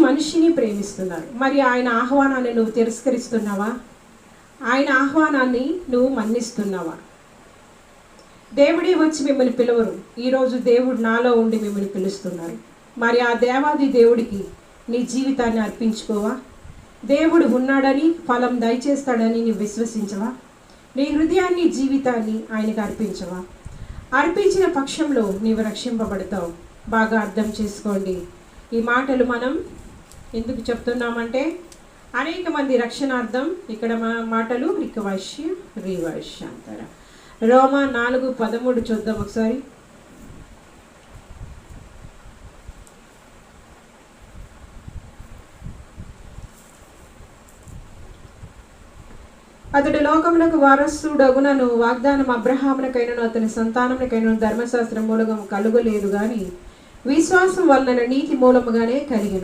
మనిషిని ప్రేమిస్తున్నారు. మరి ఆయన ఆహ్వానాన్ని నువ్వు తిరస్కరిస్తున్నావా? ఆయన ఆహ్వానాన్ని నువ్వు మన్నిస్తున్నావా? దేవుడే వచ్చి మిమ్మల్ని పిలవరు. ఈరోజు దేవుడు నాలో ఉండి మిమ్మల్ని పిలుస్తున్నారు. మరి ఆ దేవాది దేవుడికి నీ జీవితాన్ని అర్పించుకోవా? దేవుడు ఉన్నాడని, ఫలం దయచేస్తాడని నీవు విశ్వసించవా? నీ హృదయాన్ని, జీవితాన్ని ఆయనకు అర్పించవా? అర్పించిన పక్షంలో నీవు రక్షింపబడతావు. బాగా అర్థం చేసుకోండి. ఈ మాటలు మనం ఎందుకు చెప్తున్నామంటే అనేక మంది రక్షణార్థం ఇక్కడ మాటలు రివర్ష అంటారా. రోమా 4:13 చూద్దాం ఒకసారి. అతడు లోకమునకు వారసుడగునను వాగ్దానం అబ్రహామునకైనను అతని సంతానమునకైనను ధర్మశాస్త్రం మూలము కలుగలేదు గాని విశ్వాసం వలన నీతి మూలముగానే కలిగెను.